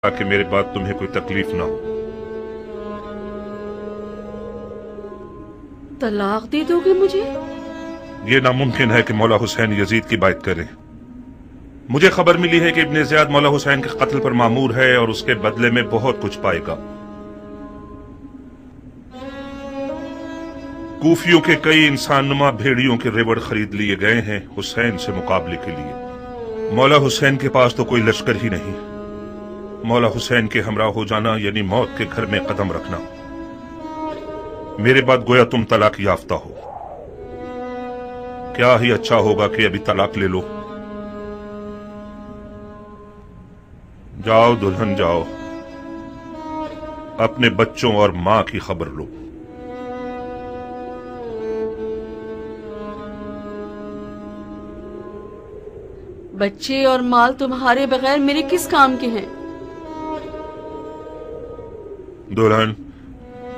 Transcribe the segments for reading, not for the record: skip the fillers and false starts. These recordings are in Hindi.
ताकि मेरे बाद तुम्हें कोई तकलीफ ना हो। तलाक दे दोगे मुझे? यह नामुमकिन है कि मौला हुसैन यजीद की बात करें। मुझे खबर मिली है कि इब्ने ज़ियाद मौला हुसैन के कत्ल पर मामूर है और उसके बदले में बहुत कुछ पाएगा। कूफियों के कई इंसानुमा भेड़ियों के रेवड़ खरीद लिए गए हैं हुसैन से मुकाबले के लिए। मौला हुसैन के पास तो कोई लश्कर ही नहीं। मौला हुसैन के हमरा हो जाना यानी मौत के घर में कदम रखना। मेरे बाद गोया तुम तलाक याफ्ता हो। क्या ही अच्छा होगा कि अभी तलाक ले लो। जाओ दुल्हन जाओ, अपने बच्चों और मां की खबर लो। बच्चे और माल तुम्हारे बगैर मेरे किस काम के हैं? दुल्हन,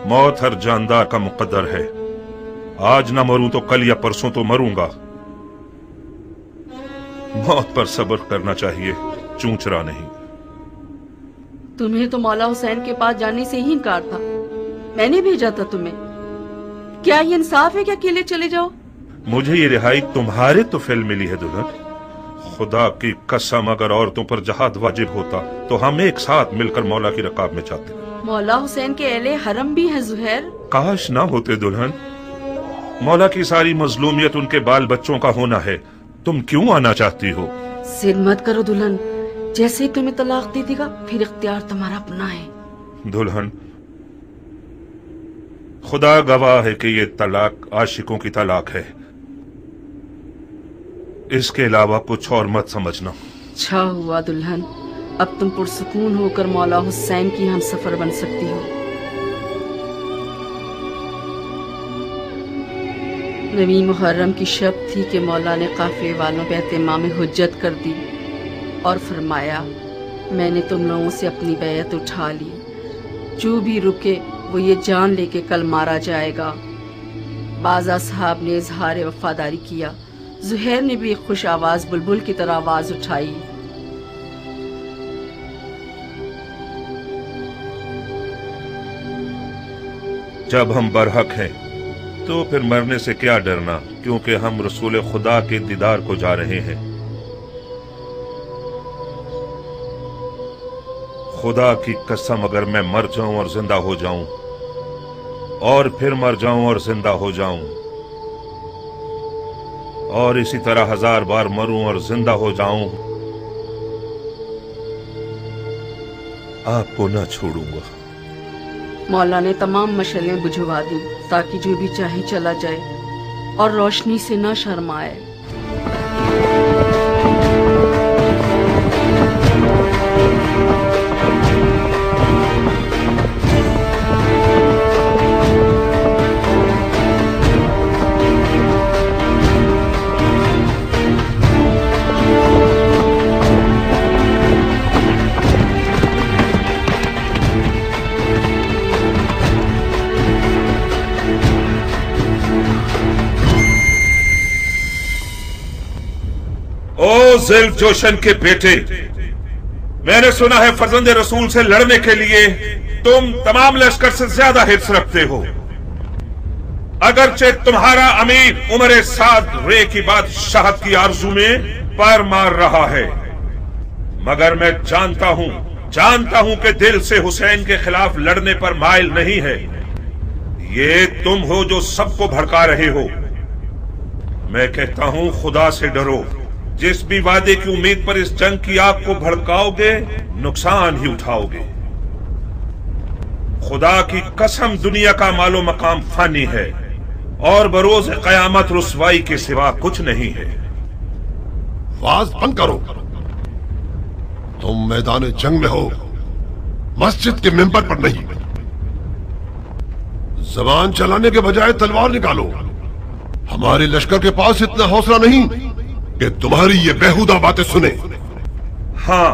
मौत हर जानदार का मुकद्दर है। आज ना मरूं तो कल या परसों तो मरूंगा। मौत पर सब्र करना चाहिए, चूंचरा नहीं। तुम्हें तो मौला हुसैन के पास जाने से ही इनकार था। मैंने भेजा था तुम्हें। क्या ये इंसाफ है कि अकेले चले जाओ? मुझे ये रिहाई तुम्हारे तो फेल मिली है दुल्हन। खुदा की कसम, अगर औरतों पर जहाद वाजिब होता तो हम एक साथ मिलकर मौला की रकाब में जाते। मौला हुसैन के अहले हरम भी हैं ज़ुहैर। काश ना होते दुल्हन। मौला की सारी मजलूमियत उनके बाल बच्चों का होना है। तुम क्यों आना चाहती हो? जिद मत करो दुल्हन, जैसे ही तुम्हें तलाक दे देगा फिर इख्तियार तुम्हारा अपना है। दुल्हन, खुदा गवाह है कि ये तलाक आशिकों की तलाक है। इसके अलावा कुछ और मत समझना। अच्छा हुआ दुल्हन, अब तुम पुरसुकून होकर मौला हुसैन की हम सफर बन सकती हो। नवी मुहर्रम की शब थी कि मौला ने काफिले वालों पे एहतिमाम हुज्जत कर दी और फरमाया, मैंने तुम लोगों से अपनी बैयत उठा ली। जो भी रुके वो ये जान लेके कल मारा जाएगा। बाज़ा साहब ने इजहार वफादारी किया। ज़ुहैर ने भी एक खुश आवाज बुलबुल की तरह आवाज उठाई। जब हम बरहक हैं तो फिर मरने से क्या डरना, क्योंकि हम रसूल खुदा के दीदार को जा रहे हैं। खुदा की कसम, अगर मैं मर जाऊं और जिंदा हो जाऊं और फिर मर जाऊं और जिंदा हो जाऊं और इसी तरह 1000 बार मरूं और जिंदा हो जाऊं, आपको ना छोड़ूंगा। मौला ने तमाम मशलें बुझवा दी ताकि जो भी चाहे चला जाए और रोशनी से न शर्माए। ओ ज़ुल्फ़ जोशन के बेटे, मैंने सुना है फर्जंदे रसूल से लड़ने के लिए तुम तमाम लश्कर से ज्यादा हिर्स रखते हो। अगरचे तुम्हारा अमीर उमर साद रे की बादशाहत की आरजू में पैर मार रहा है, मगर मैं जानता हूं कि दिल से हुसैन के खिलाफ लड़ने पर माइल नहीं है। ये तुम हो जो सबको भड़का रहे हो। मैं कहता हूं, खुदा से डरो। जिस भी वादे की उम्मीद पर इस जंग की आग को भड़काओगे, नुकसान ही उठाओगे। खुदा की कसम, दुनिया का मालो मकाम फानी है और बरोज कयामत रुसवाई के सिवा कुछ नहीं है। वाज बंद करो। तुम मैदान जंग में हो, मस्जिद के मिंबर पर नहीं। जबान चलाने के बजाय तलवार निकालो। हमारे लश्कर के पास इतना हौसला नहीं कि तुम्हारी ये बेहुदा बातें सुने। हाँ,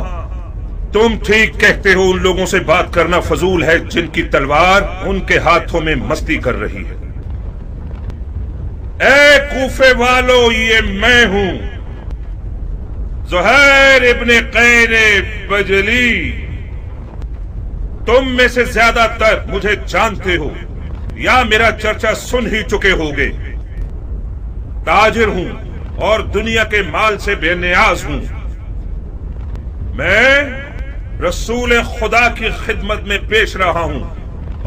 तुम ठीक कहते हो। उन लोगों से बात करना फजूल है जिनकी तलवार उनके हाथों में मस्ती कर रही है। ए कूफे वालों, ये मैं हूं, ज़ुहैर इब्ने कैर बजली। तुम में से ज्यादातर मुझे जानते हो या मेरा चर्चा सुन ही चुके होगे। ताजिर हूं और दुनिया के माल से बेनियाज हूं। मैं रसूल खुदा की खिदमत में पेश रहा हूं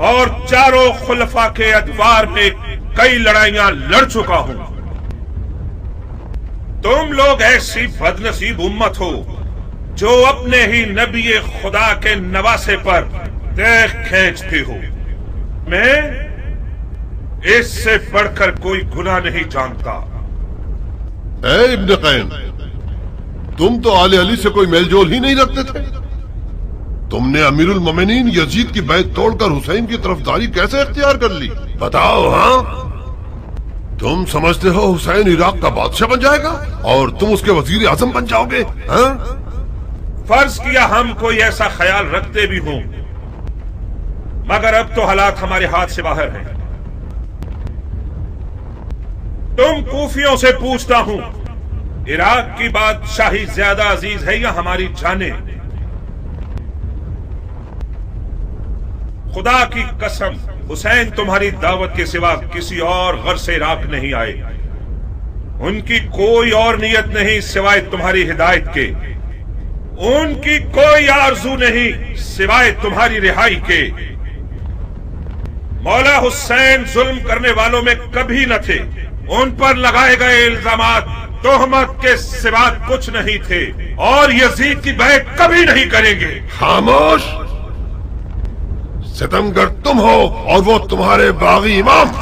और चारों खुलफा के अदवार में कई लड़ाइयां लड़ चुका हूं। तुम लोग ऐसी बदनसीब उम्मत हो जो अपने ही नबी खुदा के नवासे पर देख खींचते हो। मैं इससे बढ़कर कोई गुनाह नहीं जानता। ए इब्न कैन, तुम तो आले अली से कोई मेलजोल ही नहीं रखते थे। तुमने अमीरुल मोमिनीन यजीद की बैत तोड़कर हुसैन की तरफदारी कैसे इख्तियार कर ली? बताओ। हाँ, तुम समझते हो हुसैन इराक का बादशाह बन जाएगा और तुम उसके वजीर आजम बन जाओगे? हाँ? फर्ज किया हम कोई ऐसा ख्याल रखते भी हों, मगर अब तो हालात हमारे हाथ से बाहर हैं। तुम कूफियों से पूछता हूं, इराक की बादशाही ज्यादा अजीज है या हमारी जाने? खुदा की कसम, हुसैन तुम्हारी दावत के सिवा किसी और घर से इराक नहीं आए। उनकी कोई और नियत नहीं सिवाय तुम्हारी हिदायत के। उनकी कोई आरजू नहीं सिवाय तुम्हारी रिहाई के। मौला हुसैन जुल्म करने वालों में कभी न थे। उन पर लगाए गए इल्जामात तोहमत के सिवा कुछ नहीं थे और यजीद की बैत कभी नहीं करेंगे। खामोश! सितमगर तुम हो और वो तुम्हारे बागी इमाम।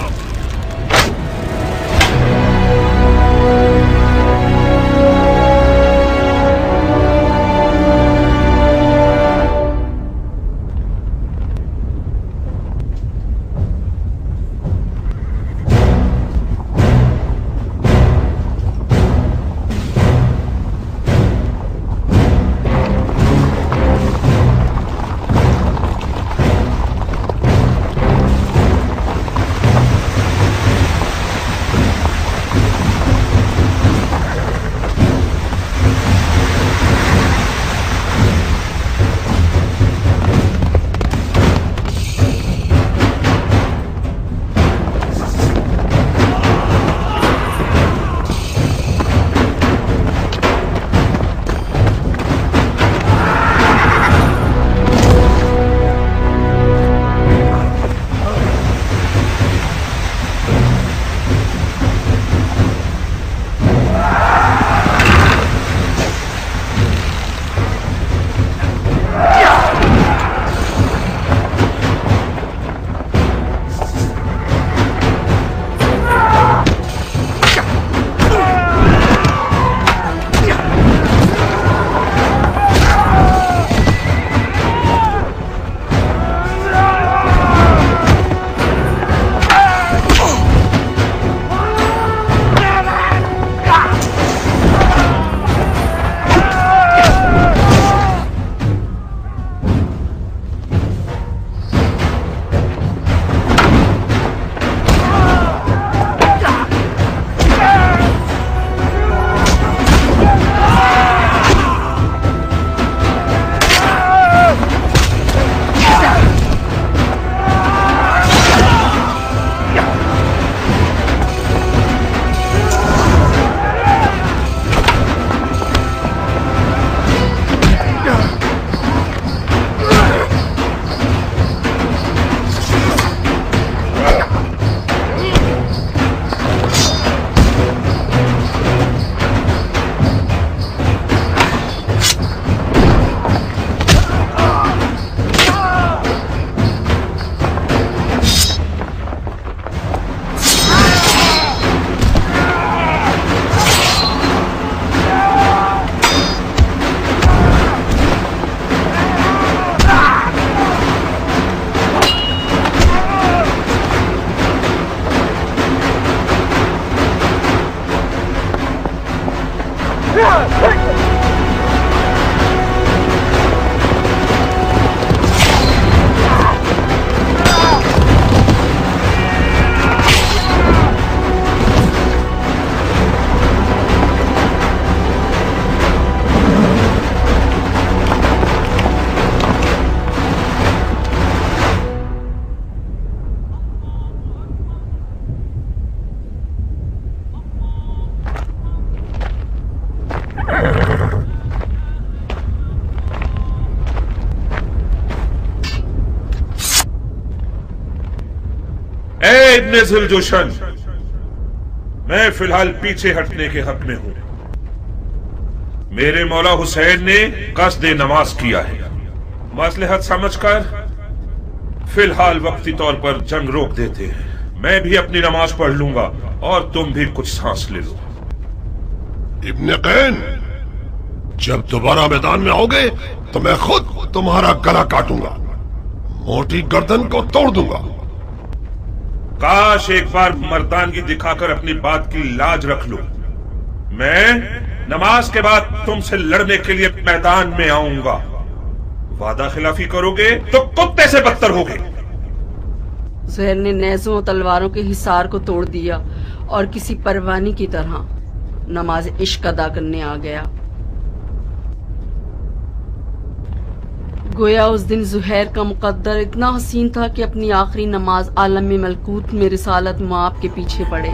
ए इब्ने जुलजुशन, मैं फिलहाल पीछे हटने के हक में हूं। मेरे मौला हुसैन ने कस्दे नमाज किया है। मसलहत समझकर फिलहाल वक्ती तौर पर जंग रोक देते हैं। मैं भी अपनी नमाज पढ़ लूंगा और तुम भी कुछ सांस ले लो। इब्ने कैन, जब दोबारा मैदान में आओगे तो मैं खुद तुम्हारा गला काटूंगा, मोटी गर्दन को तोड़ दूंगा। काश एक बार मर्दानगी दिखाकर अपनी बात की लाज रख लो। मैं नमाज के बाद तुमसे लड़ने के लिए मैदान में आऊंगा। वादा खिलाफी करोगे तो कुत्ते से बदतर होगे। ज़ुहैर ने नेज़ों और तलवारों के हिसार को तोड़ दिया और किसी परवानी की तरह नमाज इश्क अदा करने आ गया। गोया उस दिन ज़ुहैर का मुकद्दर इतना हसीन था कि अपनी आखिरी नमाज आलम मलकूत में रिसालत मुआब के पीछे पड़े।